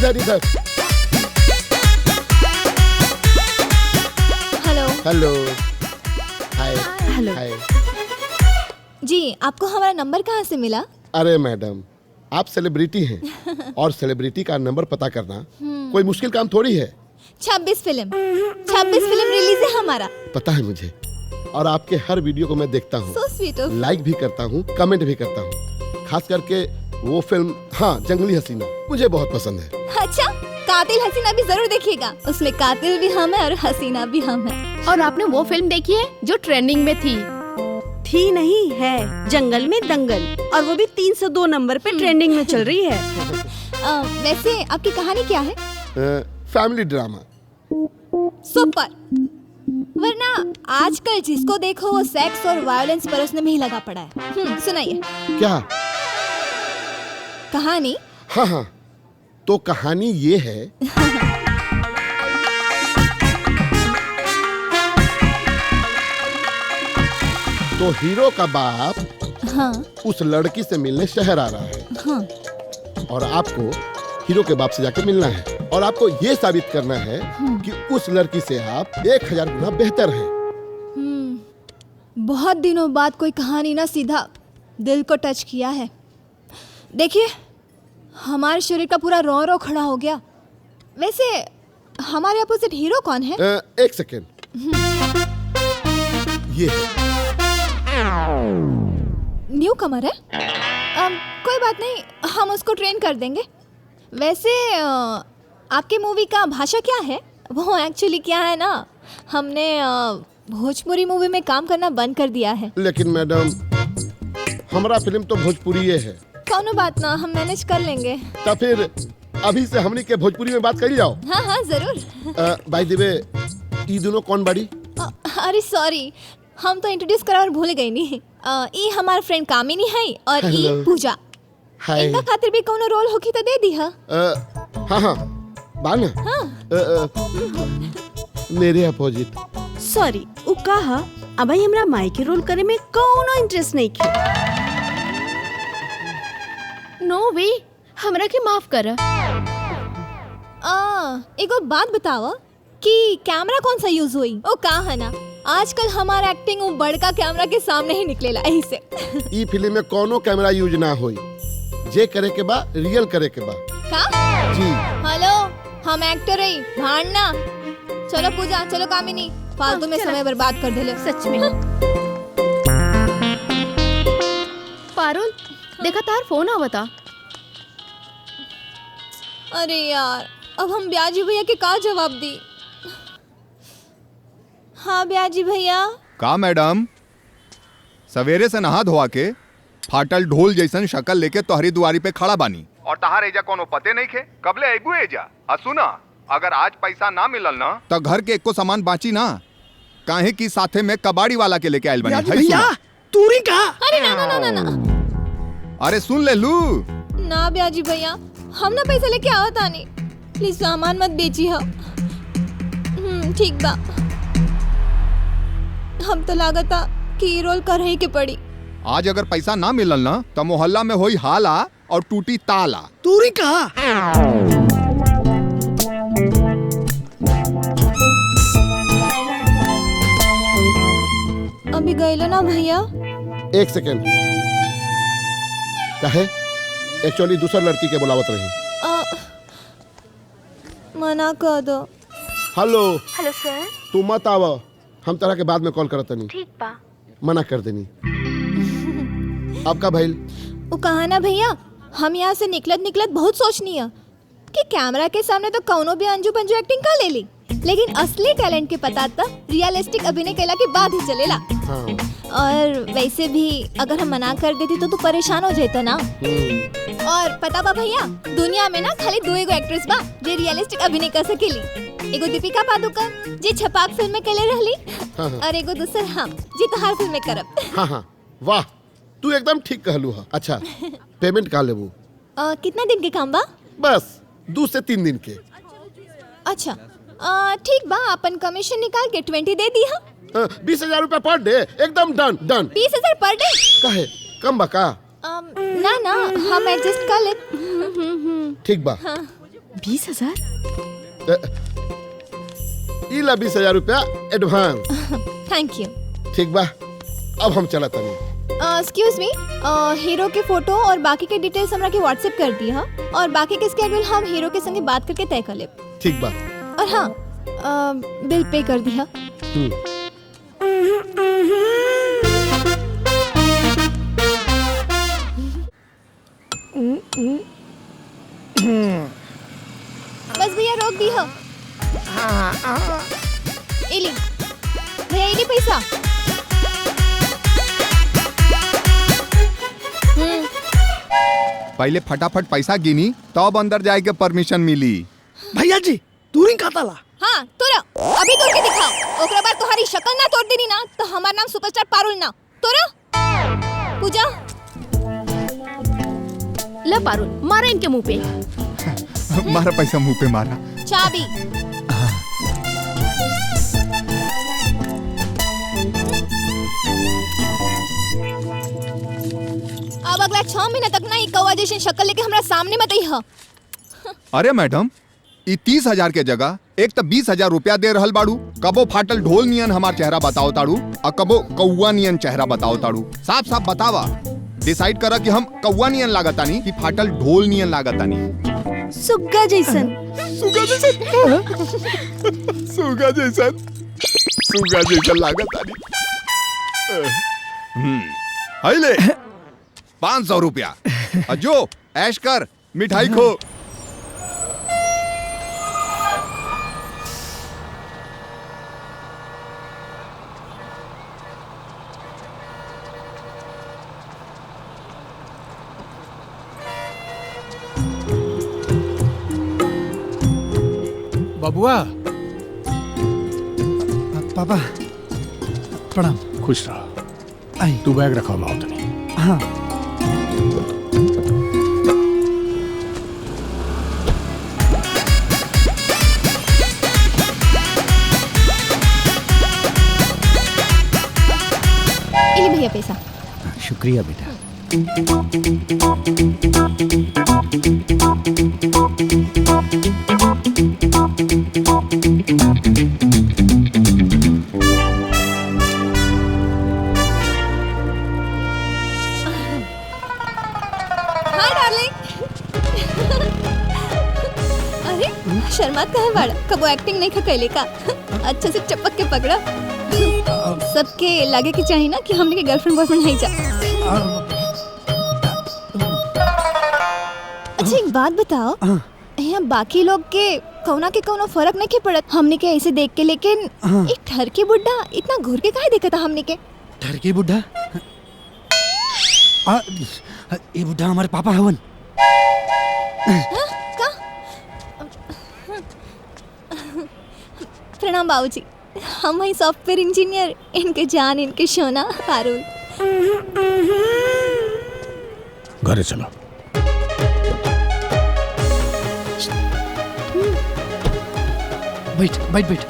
इधर इधर। Hello. Hello. हाय। Hello. हाय। जी, आपको हमारा नंबर कहाँ से मिला? अरे मैडम, आप सेलिब्रिटी हैं और सेलिब्रिटी का नंबर पता करना कोई मुश्किल काम थोड़ी है। 26 फिल्म रिलीज है हमारा। पता है मुझे, और आपके हर वीडियो को मैं देखता हूँ, So sweet of you। लाइक भी करता हूँ, कमेंट भी करता हूँ। खास करके वो फिल्म, हाँ, जंगली हसीना, मुझे बहुत पसंद है। अच्छा, कातिल हसीना भी जरूर देखिएगा। उसमें कातिल भी हम है और हसीना भी हम है। और आपने वो फिल्म देखी है जो ट्रेंडिंग में थी नहीं है, जंगल में दंगल, और वो भी 302 नंबर पे ट्रेंडिंग में चल रही है। वैसे आपकी कहानी क्या है? फैमिली ड्रामा। सुपर। वरना आजकल जिसको देखो वो सेक्स और वायलेंस परोसने में ही लगा पड़ा है। सुनाइए। क्या कहानी? हाँ हाँ, तो कहानी ये है। तो हीरो का बाप हाँ उस लड़की से मिलने शहर आ रहा है। हाँ। और आपको हीरो के बाप से जाकर मिलना है और आपको ये साबित करना है कि उस लड़की से आप 1000 गुना बेहतर हैं। बहुत दिनों बाद कोई कहानी ना सीधा दिल को टच किया है। देखिए, हमारे शरीर का पूरा रो रो खड़ा हो गया। वैसे हमारे अपोजिट हीरो कौन है? एक सेकेंड, ये न्यू कमर है। कोई बात नहीं, हम उसको ट्रेन कर देंगे। वैसे आपके मूवी का भाषा क्या है? वो एक्चुअली क्या है ना, हमने भोजपुरी मूवी में काम करना बंद कर दिया है। लेकिन मैडम, हमारा फिल्म तो भोजपुरी है। कौनो बात ना, हम मैनेज कर लेंगे। तो फिर अभी से हमनी के भोजपुरी में बात करी जाओ। हाँ हाँ जरूर। बाय द वे, ई दोनों कौन बाड़ी? अरे सॉरी, हम तो इंट्रोड्यूस करा और भूल गई नहीं। ई हमार फ्रेंड कामिनी है और ई Hello। पूजा। हाय। इनका खातिर भी कोनो रोल होगी तो दे दी। हाँ हाँ, बाना। मेरे अपोजिट। सॉरी, उ कहा अब हमरा माई के रोल करे में कोनो इंटरेस्ट नहीं है। नो वे, हमरा के माफ कर। एगो बात बताओ कि कैमरा कौन सा यूज हुई? ओ का है ना, आजकल हमारा एक्टिंग वो बड़का कैमरा के सामने ही निकलेला, यही से। ई फिल्म में कोनो कैमरा यूज ना होई। जे करे के बा रियल करे के बा। का? जी। हेलो, हम एक्टर है, भाड़ना। चलो पूजा, चलो कामिनी, फालतू में समय बर्बाद कर देले। सच में। पारुल, देखा तार फोन आवता। अरे यार, अब हम ब्याजी भैया के का जवाब दी? हाँ ब्याजी भैया। का मैडम, सवेरे से नहा धोआ के फाटल ढोल जैसन शक्ल लेके तोहरी दुआरी पे खड़ा बानी और तहार एजा कोनो पते नहीं खे। कबले आइबू एजा? सुना, अगर आज पैसा ना मिलल ना तो घर के एको सामान बाची ना, काहे की साथे में कबाड़ी वाला के लेके आइल बनी। भैया तूरी का? अरे ना ना ना ना ना। अरे सुन ले लू ना ब्याजी भैया, हम ना पैसा लेके आवत आनी। प्लीज सामान मत बेची हो। ठीक बा। हम तो लागता कि रोल कर ही के पड़ी। आज अगर पैसा ना मिलल ना तो मोहल्ला में होई हाला और टूटी ताला। तूरी का? अभी गए ना भैया? एक सेकेंड, कहे एक्चुअली दूसरा लड़की के बुलावत रही। मना कर दो। हेलो। हेलो सर। तू मत आव, हम तरह के बाद में कॉल करत नहीं। ठीक बा। मना कर देनी। आपका भाई वो कहा ना भैया, हम यहाँ से निकलत निकलत बहुत सोचनी है कि कैमरा के सामने तो कौनो भी अंजू पंजू एक्टिंग कर ले ली, लेकिन असली टैलेंट के पता था रियलिस्टिक अभिनय कैला के बाद ही चलेला। हाँ। और वैसे भी अगर हम मना कर देती तो तू परेशान हो जाता ना। और पता बा भैया, दुनिया में ना खाली दो एगो एक्ट्रेस बा जे रियलिस्टिक अभिनय कर सकेली। एगो दीपिका पादुकोण जे छपाक फिल्म में कैले रहली, हाँ। और एगो दूसर हम जे तोहार फिल्म में करब। हाँ हाँ, वाह, तू एकदम ठीक कहलू हा। अच्छा, पेमेंट का लेबू? कितना दिन के काम बा? बस 2 से 3 दिन के। अच्छा, ठीक बा, अपन कमीशन निकाल के 20 दे दी। 20,000 रुपया पर डे, एकदम डन डन। 20,000 पर डे? काहे कम बा का? ना ना, हम एडजस्ट कर ले। ठीक बा। 20,000? इला 20,000 रुपया एडवांस। Thank you. ठीक बा, अब हम चला तनी। एक्सक्यूज मी, हीरो के फोटो और बाकी के डिटेल्स हमरा के व्हाट्सएप कर दी हा, और बाकी के स्केड्यूल हम हीरो के संगे बात करके तय कर लेब। ठीक बा। और हाँ, बिल पे कर दिया। बस भैया रोक दी हो। इली भैया, इली पैसा। पहले फटाफट पैसा गिनी तब अंदर जाए के परमिशन मिली। भैया जी दूरी का ताला। हाँ तोरा अभी तोड़ के दिखाओ, ओकरा बाद तुम्हारी शक्ल ना तोड़ देनी ना तो हमारा नाम सुपरस्टार पारुल ना। तोरा पूजा ला पारुल, मारा इनके मुंह पे। मारा पैसा मुंह पे मारा। चाबी। अब अगला 6 महीना तक ना ये कौवा जैसी शक्ल लेके हमरा सामने मत आई हो। अरे मैडम, ई 30,000 के जगह एक तो 20,000 रुपया दे रहल बाड़ू, कबो फाटल ढोल नियन हमार चेहरा बताओ ताड़ू और कबो कौवा नियन चेहरा बताओ ताड़ू। साफ साफ बतावा, डिसाइड करा कि हम कौवा नियन लागतानी कि फाटल ढोल नियन लागतानी। सुग्गा जैसन। सुगा जैसन। सुगा जैसन। सुगा जैसन लागतानी। हाय ले 500 रुपया। जो ऐश कर, मिठाई खो। बबुआ। पापा प्रणाम। खुश रहो। आई तू बैग रखा मैं उतनी। हाँ। इली भैया पैसा। शुक्रिया बेटा। Hi darling. अरे शर्मात कहाँ बाड़ा, कबो एक्टिंग नहीं कैले का। अच्छा से चपक के पकड़ा। सबके लगे कि चाहिए ना कि हमने के गर्लफ्रेंड बॉयफ्रेंड नहीं जा। अच्छा एक बात बताओ, यहाँ बाकी लोग के कौना के कौनो फर्क नहीं के पड़त हमने के ऐसे देख के, लेकिन एक ठर के बुड्ढा इतना घूर के काहे देखता हमने के? ठरकी बुढ़ा? ये बुढ़ा हमारे पापा हवन। का? प्रणाम बाबूजी, हम ही सॉफ्टवेयर इंजीनियर, इनके जान इनके सोना पारुल। घरे चलो। बैठ बैठ बैठ।